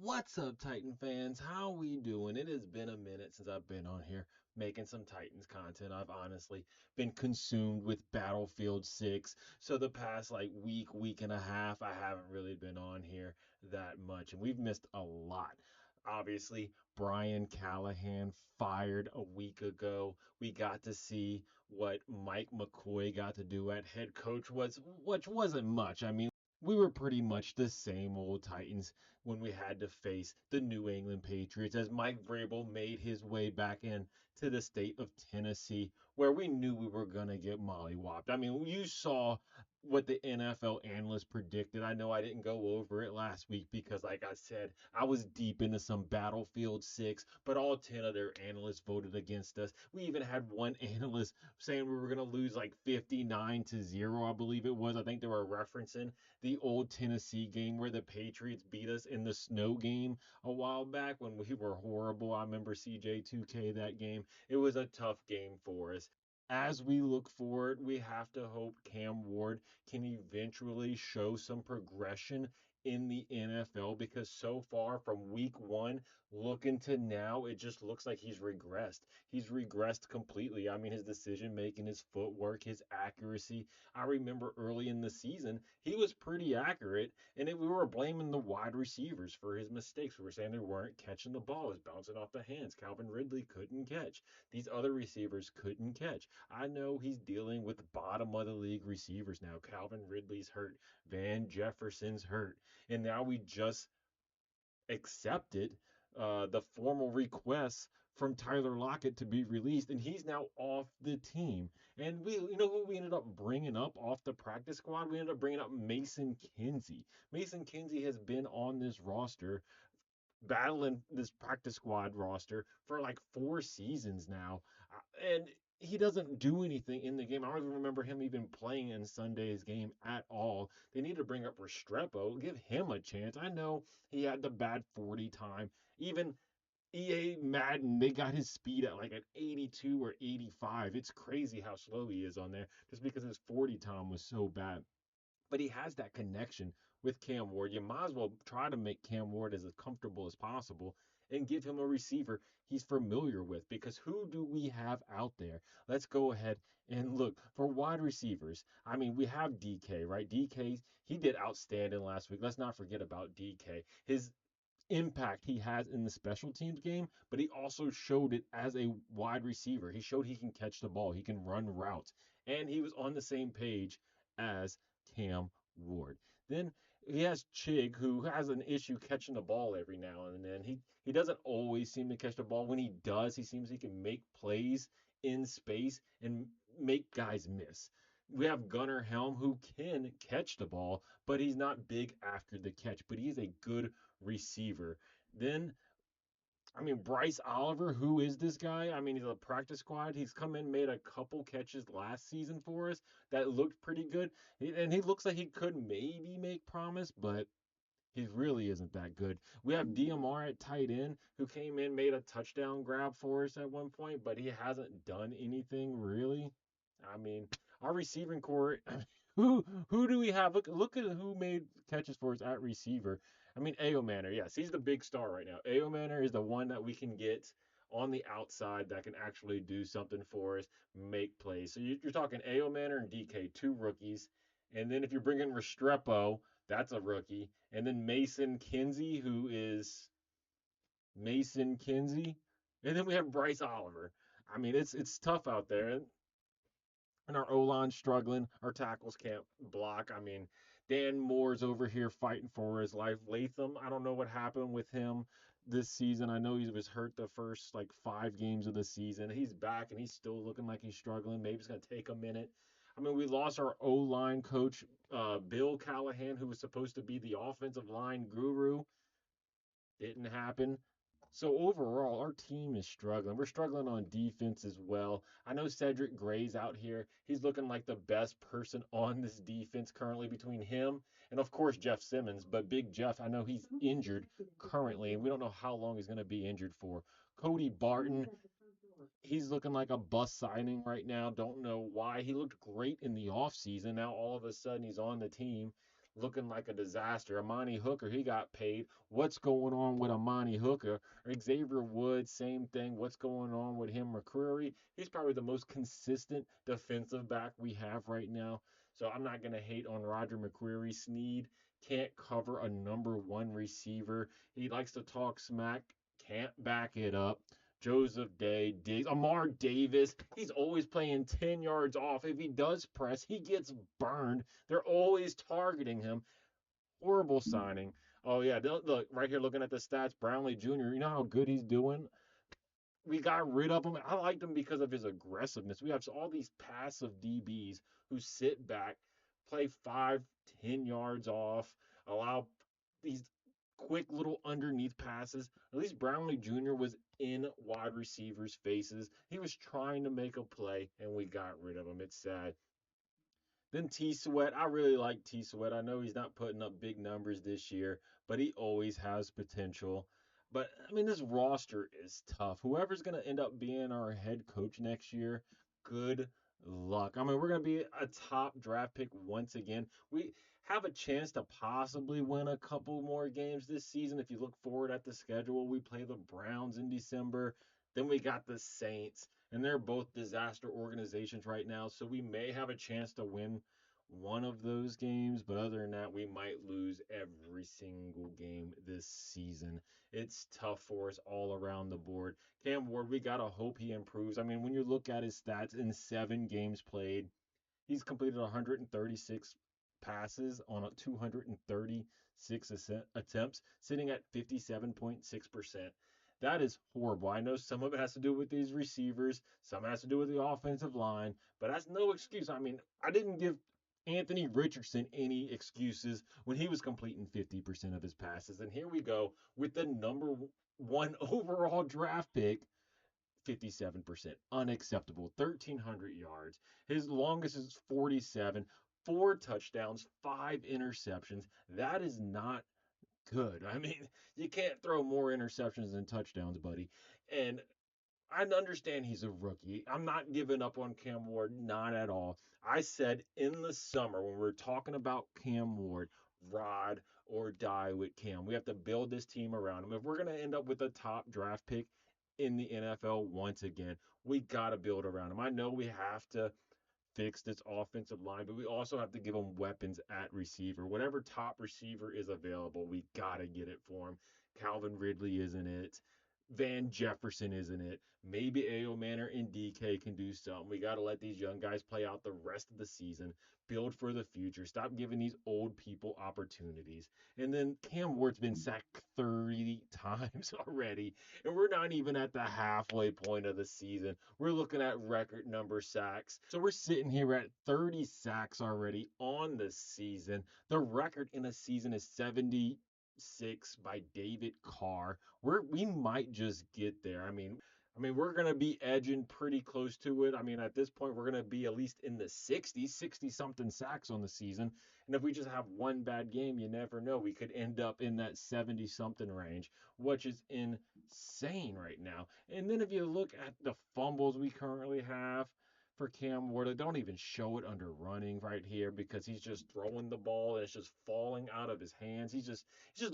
What's up, Titan fans? How we doing? It has been a minute since I've been on here making some Titans content. I've honestly been consumed with Battlefield 6. So the past week and a half, I haven't really been on here that much, and we've missed a lot. Obviously, Brian Callahan fired a week ago. We got to see what Mike McCoy got to do at head coach which wasn't much. I mean, we were pretty much the same old Titans when we had to face the New England Patriots as Mike Vrabel made his way back in to the state of Tennessee, where we knew we were going to get mollywopped. I mean, you saw what the NFL analysts predicted. I know I didn't go over it last week because, like I said, I was deep into some Battlefield 6, but all 10 of their analysts voted against us. We even had one analyst saying we were going to lose like 59-0, I believe it was. I think they were referencing the old Tennessee game where the Patriots beat us in the snow game a while back when we were horrible. I remember CJ2K that game. It was a tough game for us. As we look forward, we have to hope Cam Ward can eventually show some progression in the NFL because so far from week one, looking to now, it just looks like he's regressed. He's regressed completely. I mean, his decision making, his footwork, his accuracy. I remember early in the season, he was pretty accurate, and we were blaming the wide receivers for his mistakes. We were saying they weren't catching the ball, it was bouncing off the hands. Calvin Ridley couldn't catch. These other receivers couldn't catch. I know he's dealing with bottom of the league receivers now. Calvin Ridley's hurt, Van Jefferson's hurt, and now we just accepted the formal request from Tyler Lockett to be released, and he's now off the team. And you know who we ended up bringing up off the practice squad? We ended up bringing up Mason Kinsey. Mason Kinsey has been on this roster, battling this practice squad roster for like 4 seasons now, and he doesn't do anything in the game. I don't even remember him even playing in Sunday's game at all. They need to bring up Restrepo, give him a chance. I know he had the bad 40 time. Even EA Madden, they got his speed at like an 82 or 85. It's crazy how slow he is on there just because his 40 time was so bad, but he has that connection with Cam Ward. You might as well try to make Cam Ward as comfortable as possible and give him a receiver he's familiar with because who do we have out there? Let's go ahead and look for wide receivers. I mean, we have DK, right? DK, he did outstanding last week. Let's not forget about DK. His impact he has in the special teams game, but he also showed it as a wide receiver. He showed he can catch the ball, he can run routes, and he was on the same page as Cam Ward. Then he has Chig, who has an issue catching the ball every now and then. He doesn't always seem to catch the ball. When he does, he seems he can make plays in space and make guys miss. We have Gunnar Helm, who can catch the ball, but he's not big after the catch. But he's a good receiver. Then, I mean, Bryce Oliver, who is this guy? I mean, he's a practice squad. He's come in, made a couple catches last season for us that looked pretty good. And he looks like he could maybe make promise, but he really isn't that good. We have DMR at tight end who came in, made a touchdown grab for us at one point, but he hasn't done anything really. I mean, our receiving core, who do we have? Look at who made catches for us at receiver. I mean, Ao Manor, yes, he's the big star right now. Ao Manor is the one that we can get on the outside that can actually do something for us, make plays. So you're talking Ao Manor and DK, two rookies. And then if you're bringing Restrepo, that's a rookie. And then Mason Kinsey, who is Mason Kinsey. And then we have Bryce Oliver. I mean, it's tough out there. And our O line struggling. Our tackles can't block. I mean, Dan Moore's over here fighting for his life. Latham, I don't know what happened with him this season. I know he was hurt the first like 5 games of the season. He's back and he's still looking like he's struggling. Maybe it's gonna take a minute. I mean, we lost our O line coach, Bill Callahan, who was supposed to be the offensive line guru. Didn't happen. So overall, our team is struggling. We're struggling on defense as well. I know Cedric Gray's out here. He's looking like the best person on this defense currently between him and, of course, Jeff Simmons. But Big Jeff, I know he's injured currently, and we don't know how long he's going to be injured for. Cody Barton, he's looking like a bust signing right now. Don't know why. He looked great in the offseason. Now all of a sudden he's on the team. looking like a disaster. Amani Hooker, he got paid. What's going on with Amani Hooker? Xavier Woods, same thing. What's going on with him? McCreary, he's probably the most consistent defensive back we have right now. So I'm not going to hate on Roger McCreary. Sneed can't cover a number one receiver. He likes to talk smack, can't back it up. Joseph Day, Diggs, Amar Davis, he's always playing 10 yards off. If he does press, he gets burned. They're always targeting him. Horrible signing. Oh, yeah. Look, right here looking at the stats, Brownlee Jr., you know how good he's doing? We got rid of him. I liked him because of his aggressiveness. We have all these passive DBs who sit back, play 5, 10 yards off, allow these quick little underneath passes. At least Brownlee Jr. was in wide receivers' faces. He was trying to make a play, and we got rid of him. It's sad. Then T Sweat, I really like T Sweat. I know he's not putting up big numbers this year, but he always has potential. But I mean, this roster is tough. Whoever's going to end up being our head coach next year, good luck. I mean, we're going to be a top draft pick once again. We have a chance to possibly win a couple more games this season. If you look forward at the schedule, we play the Browns in December. Then we got the Saints, and they're both disaster organizations right now. So we may have a chance to win one of those games, but other than that, we might lose every single game this season. It's tough for us all around the board. Cam Ward, we gotta hope he improves. I mean, when you look at his stats in 7 games played, he's completed 136 passes on 236 attempts, sitting at 57.6%. That is horrible. I know some of it has to do with these receivers, some has to do with the offensive line, but that's no excuse. I mean, I didn't give Anthony Richardson any excuses when he was completing 50% of his passes. And here we go with the number one overall draft pick, 57%. Unacceptable. 1,300 yards. His longest is 47. 4 touchdowns, 5 interceptions. That is not good. I mean, you can't throw more interceptions than touchdowns, buddy. And I understand he's a rookie. I'm not giving up on Cam Ward, not at all. I said in the summer when we were talking about Cam Ward, ride or die with Cam. We have to build this team around him. If we're going to end up with a top draft pick in the NFL once again, we got to build around him. I know we have to fix this offensive line, but we also have to give him weapons at receiver. Whatever top receiver is available, we got to get it for him. Calvin Ridley isn't it. Van Jefferson isn't it. Maybe A.O. Manor and DK can do something. We got to let these young guys play out the rest of the season, build for the future, stop giving these old people opportunities. And then Cam Ward's been sacked 30 times already, and we're not even at the halfway point of the season. We're looking at record number sacks. So we're sitting here at 30 sacks already on the season. The record in a season is 76 by David Carr. We might just get there. I mean, we're going to be edging pretty close to it. I mean, at this point, we're going to be at least in the 60s, 60 something sacks on the season. And if we just have one bad game, you never know. We could end up in that 70 something range, which is insane right now. And then if you look at the fumbles we currently have for Cam Ward, I don't even show it under running right here because he's just throwing the ball and it's just falling out of his hands. He's just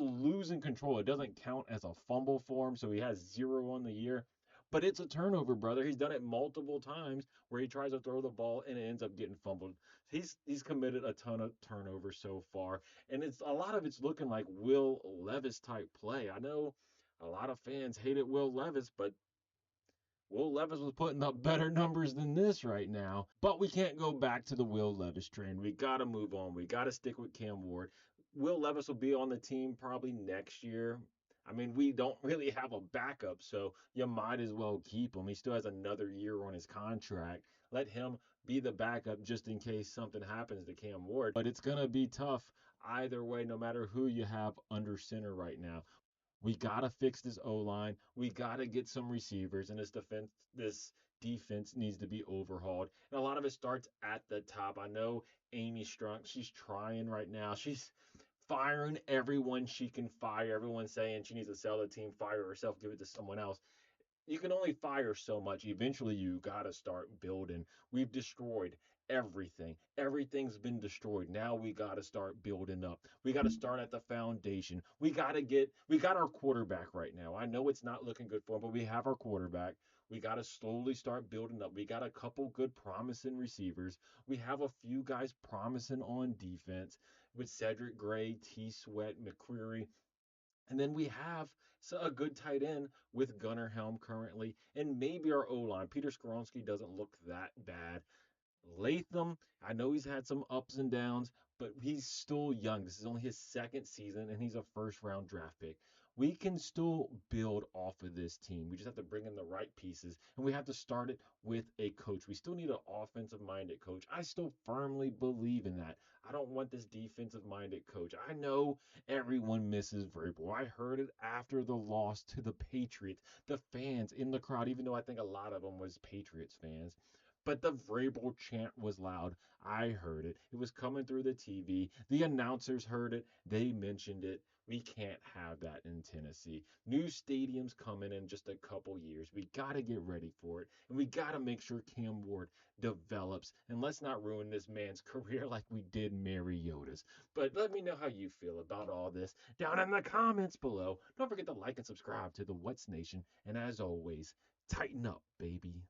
losing control. It doesn't count as a fumble for him, so he has 0 on the year. But it's a turnover, brother. He's done it multiple times where he tries to throw the ball and it ends up getting fumbled. He's committed a ton of turnovers so far, and it's a lot of it's looking like Will Levis type play. I know a lot of fans hated Will Levis, but Will Levis was putting up better numbers than this right now. But we can't go back to the Will Levis train. We got to move on. We got to stick with Cam Ward. Will Levis will be on the team probably next year. I mean, we don't really have a backup, so you might as well keep him. He still has another year on his contract. Let him be the backup just in case something happens to Cam Ward. But it's going to be tough either way, no matter who you have under center right now. We gotta fix this O line. We gotta get some receivers, and this defense needs to be overhauled. And a lot of it starts at the top. I know Amy Strunk, she's trying right now. She's firing everyone she can fire. Everyone's saying she needs to sell the team, fire herself, give it to someone else. You can only fire so much. Eventually, you got to start building. We've destroyed everything. Everything's been destroyed. Now we got to start building up. We got to start at the foundation. We got our quarterback right now. I know it's not looking good for him, but we have our quarterback. We got to slowly start building up. We got a couple good promising receivers. We have a few guys promising on defense with Cedric Gray, T. Sweat, McCreary. And then we have a good tight end with Gunnar Helm currently, and maybe our O line. Peter Skoronsky doesn't look that bad. Latham, I know he's had some ups and downs, but he's still young. This is only his second season, and he's a first round draft pick. We can still build off of this team. We just have to bring in the right pieces, and we have to start it with a coach. We still need an offensive minded coach. I still firmly believe in that. I don't want this defensive minded coach. I know everyone misses Vrabel. I heard it after the loss to the Patriots. The fans in the crowd, even though I think a lot of them was Patriots fans, but the Vrabel chant was loud. I heard it. It was coming through the TV. The announcers heard it. They mentioned it. We can't have that in Tennessee. New stadiums coming in just a couple years. We got to get ready for it. And we got to make sure Cam Ward develops. And let's not ruin this man's career like we did Mariota's. But let me know how you feel about all this down in the comments below. Don't forget to like and subscribe to the What's Nation. And as always, tighten up, baby.